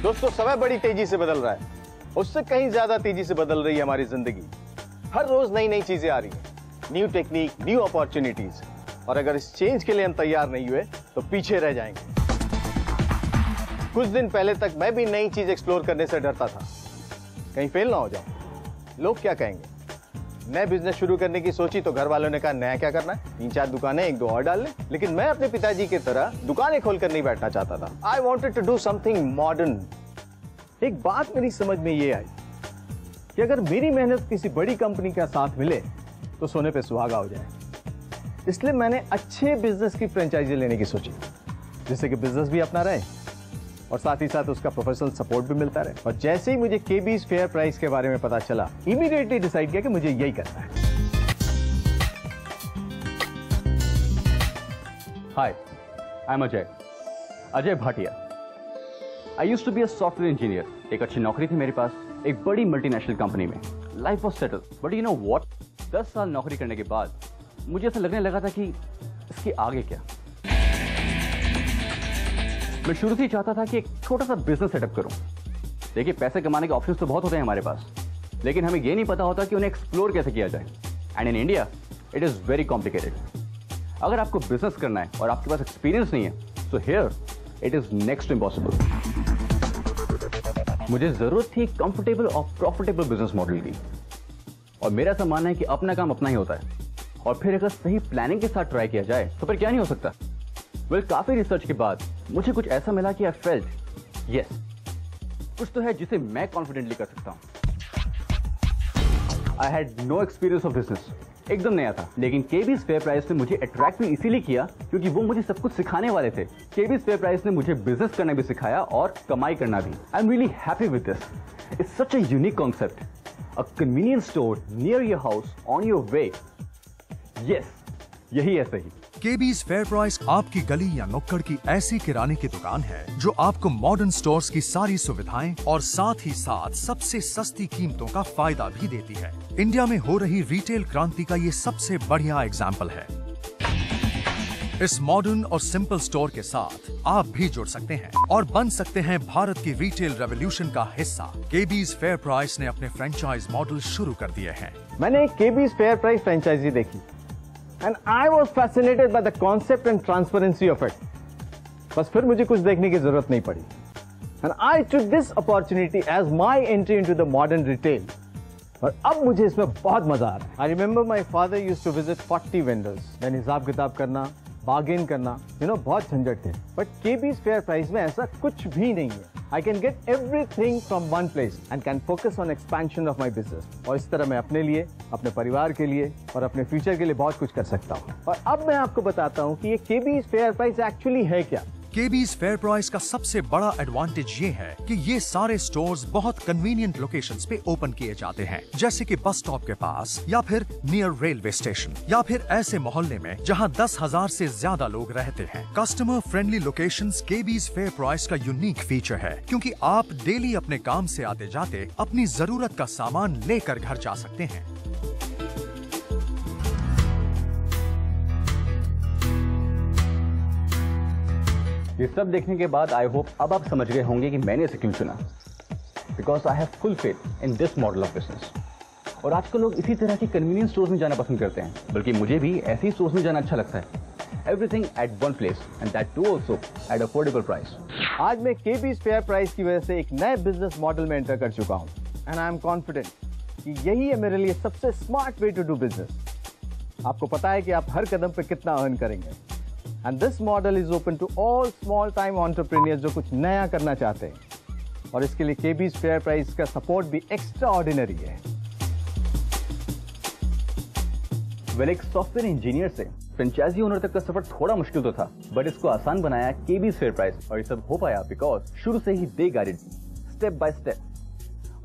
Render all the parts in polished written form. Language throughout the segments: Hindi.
दोस्तों, समय बड़ी तेजी से बदल रहा है, उससे कहीं ज्यादा तेजी से बदल रही है हमारी जिंदगी। हर रोज नई नई चीजें आ रही हैं, न्यू टेक्निक, न्यू अपॉर्चुनिटीज, और अगर इस चेंज के लिए हम तैयार नहीं हुए तो पीछे रह जाएंगे। कुछ दिन पहले तक मैं भी नई चीज एक्सप्लोर करने से डरता था, कहीं फेल ना हो जाऊं, लोग क्या कहेंगे। नए बिजनेस शुरू करने की सोची तो घर वालों ने कहा नया क्या करना है, 3-4 दुकानें 1-2 और डाल ले। लेकिन मैं अपने पिताजी की तरह दुकानें खोलकर नहीं बैठना चाहता था। I wanted to do something modern. एक बात मेरी समझ में ये आई कि अगर मेरी मेहनत किसी बड़ी कंपनी का साथ मिले तो सोने पे सुहागा हो जाए। इसलिए मैंने अच्छे बिजनेस की फ्रेंचाइजी लेने की सोची, जिससे कि बिजनेस भी अपना रहे और साथ ही साथ उसका प्रोफेशनल सपोर्ट भी मिलता रहे। और जैसे ही मुझे केबीज फेयर प्राइस के बारे में पता चला, इमीडिएटली डिसाइड किया कि मुझे यही करना है। Hi, I am Ajay Bhatia. I used to be a software engineer. एक अच्छी नौकरी थी मेरे पास, एक बड़ी मल्टीनेशनल कंपनी में। Life was settled, but you know what, 10 साल नौकरी करने के बाद मुझे ऐसा लगने लगा था कि इसके आगे क्या। मैं शुरू से ही चाहता था कि एक छोटा सा बिजनेस सेटअप करूं। देखिए, पैसे कमाने के ऑप्शंस तो बहुत होते हैं हमारे पास, लेकिन हमें यह नहीं पता होता कि उन्हें एक्सप्लोर कैसे किया जाए। And in India it is very complicated. अगर आपको बिजनेस करना है और आपके पास एक्सपीरियंस नहीं है, तो here it is next to impossible. मुझे जरूरत थी कंफर्टेबल और प्रॉफिटेबल बिजनेस मॉडल की, और मेरा ऐसा मानना है कि अपना काम अपना ही होता है, और फिर अगर सही प्लानिंग के साथ ट्राई किया जाए तो फिर क्या नहीं हो सकता। वेल, काफी रिसर्च के बाद मुझे कुछ ऐसा मिला कि आई फेल्ट यस, कुछ तो है जिसे मैं कॉन्फिडेंटली कर सकता हूं। I had no experience of business, एकदम नया था। लेकिन केबीज फेयर प्राइस ने मुझे अट्रैक्ट भी इसीलिए किया क्योंकि वो मुझे सब कुछ सिखाने वाले थे। केबीज फेयर प्राइस ने मुझे बिजनेस करना भी सिखाया और कमाई करना भी। I am really happy with this. It's such a unique concept, a convenience store near your house on your way. Yes, यही है सही। केबीज फेयर प्राइस आपकी गली या नुक्कड़ की ऐसी किराने की दुकान है जो आपको मॉडर्न स्टोर्स की सारी सुविधाएं और साथ ही साथ सबसे सस्ती कीमतों का फायदा भी देती है। इंडिया में हो रही रिटेल क्रांति का ये सबसे बढ़िया एग्जाम्पल है। इस मॉडर्न और सिंपल स्टोर के साथ आप भी जुड़ सकते हैं और बन सकते हैं भारत की रिटेल रेवोल्यूशन का हिस्सा। केबीज फेयर प्राइस ने अपने फ्रेंचाइज मॉडल शुरू कर दिए हैं। मैंने केबीज फेयर प्राइस फ्रेंचाइजी देखी and I was fascinated by the concept and transparency of it. बस फिर मुझे कुछ देखने की जरूरत नहीं पड़ी। And I took this opportunity as my entry into the modern retail. और अब मुझे इसमें बहुत मजा आ रहा है। I remember my father used to visit 40 vendors. मैंने हिसाब किताब करना, बार्गेन करना, बहुत झंझट थे। But केबीज फेयर प्राइस में ऐसा कुछ भी नहीं है। I can get everything from one place and can focus on expansion of my business. और इस तरह मैं अपने लिए, अपने परिवार के लिए और अपने फ्यूचर के लिए बहुत कुछ कर सकता हूँ। और अब मैं आपको बताता हूँ कि ये केबीज फेयर प्राइस एक्चुअली है क्या। केबीज फेयर प्राइस का सबसे बड़ा एडवांटेज ये है कि ये सारे स्टोर्स बहुत कन्वीनियंट लोकेशंस पे ओपन किए जाते हैं, जैसे कि बस स्टॉप के पास या फिर नियर रेलवे स्टेशन या फिर ऐसे मोहल्ले में जहां 10,000 से ज्यादा लोग रहते हैं। Customer friendly locations KB's fair price का यूनिक फीचर है, क्योंकि आप डेली अपने काम से आते जाते अपनी जरूरत का सामान लेकर घर जा सकते हैं। ये सब देखने के बाद आई होप अब आप समझ गए होंगे कि मैंने इसे क्यों चुना। Because I have full faith in this model of business. और आजकल लोग इसी तरह की कन्वीनियंस स्टोर्स में जाना पसंद करते हैं, बल्कि मुझे भी ऐसे ही स्टोर्स में जाना अच्छा लगता है। Everything at one place and that too also at affordable price. आज मैं केबीज फेयर प्राइस की वजह से एक नए बिजनेस मॉडल में एंटर कर चुका हूँ, एंड आई एम कॉन्फिडेंट कि यही है मेरे लिए सबसे smart way to do business. आपको पता है कि आप हर कदम पे कितना अर्न करेंगे। And this model is open to all small-time entrepreneurs जो कुछ नया करना चाहते हैं, और इसके लिए केबीज फेयर प्राइस का सपोर्ट भी एक्स्ट्राऑर्डिनरी है। वेल, एक सॉफ्टवेयर इंजीनियर से फ्रेंचाइजी ओनर तक का सफर थोड़ा मुश्किल तो था, बट इसको आसान बनाया केबीज फेयर प्राइस, और ये सब हो पाया बिकॉज शुरू से ही they guided step by step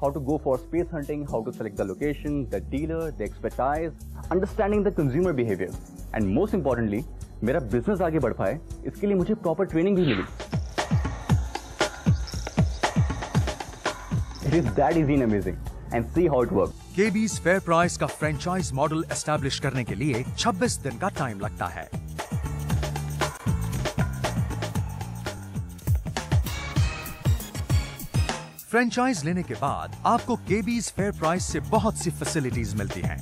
how to go for space hunting, how to select the location, the dealer, the expertise, understanding the consumer behavior, and most importantly, मेरा बिजनेस आगे बढ़ पाए इसके लिए मुझे प्रॉपर ट्रेनिंग भी मिली। It is that easy and amazing, and see how it works. KB's fair price का फ्रेंचाइज मॉडल एस्टैब्लिश करने के लिए 26 दिन का टाइम लगता है। फ्रेंचाइज लेने के बाद आपको केबीज फेयर प्राइस से बहुत सी फैसिलिटीज मिलती हैं।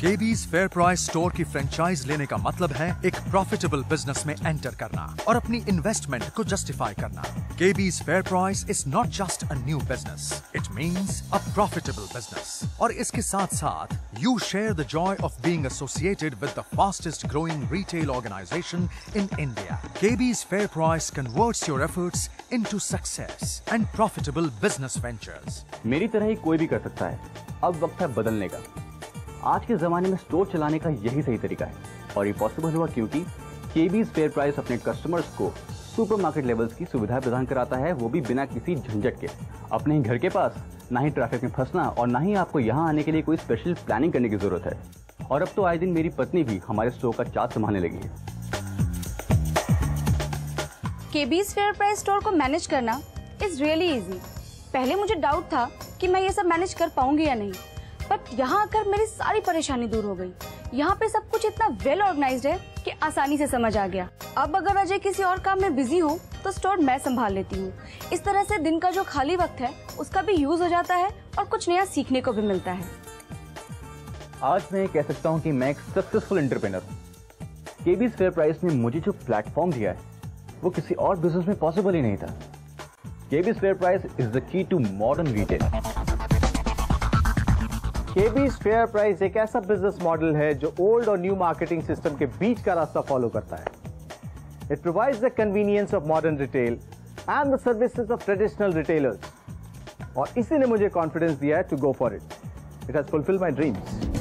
केबीज फेयर प्राइस स्टोर की फ्रेंचाइज लेने का मतलब है एक प्रॉफिटेबल बिजनेस में एंटर करना और अपनी इन्वेस्टमेंट को जस्टिफाई करना। KB's fair price is not just a new business, it means a profitable business. और इसके साथ साथ you share the joy of being associated with the fastest growing retail organisation in India. KB's fair price converts your efforts into success and profitable business ventures. मेरी तरह ही कोई भी कर सकता है। अब वक्त है बदलने का। आज के जमाने में स्टोर चलाने का यही सही तरीका है और ये पॉसिबल हुआ क्योंकि केबीज फेयर प्राइस अपने कस्टमर्स को सुपरमार्केट लेवल्स की सुविधा प्रदान कराता है, वो भी बिना किसी झंझट के, अपने ही घर के पास। ना ही ट्रैफिक में फंसना और ना ही आपको यहाँ आने के लिए कोई स्पेशल प्लानिंग करने की जरूरत है। और अब तो आए दिन मेरी पत्नी भी हमारे स्टोर का चार्ज संभालने लगी है। केबीज फेयर प्राइस स्टोर को मैनेज करना इज रियली इजी। पहले मुझे डाउट था कि मैं ये सब मैनेज कर पाऊंगी या नहीं, बट यहाँ आकर मेरी सारी परेशानी दूर हो गई। यहाँ पे सब कुछ इतना वेल ऑर्गेनाइज्ड है कि आसानी से समझ आ गया। अब अगर अजय किसी और काम में बिजी हो तो स्टोर मैं संभाल लेती हूँ। इस तरह से दिन का जो खाली वक्त है उसका भी यूज हो जाता है और कुछ नया सीखने को भी मिलता है। आज मैं कह सकता हूँ कि मैं एक सक्सेसफुल एंटरप्रेन्योर हूँ। केबीज फेयर प्राइस ने मुझे जो प्लेटफॉर्म दिया है वो किसी और बिजनेस में पॉसिबल ही नहीं था। KB's fair price is the key to modern retail. KB's fair price एक ऐसा बिजनेस मॉडल है जो ओल्ड और न्यू मार्केटिंग सिस्टम के बीच का रास्ता फॉलो करता है। It provides the convenience of modern retail and the services of traditional retailers. और इसी ने मुझे कॉन्फिडेंस दिया है to go for it. It has fulfilled my dreams.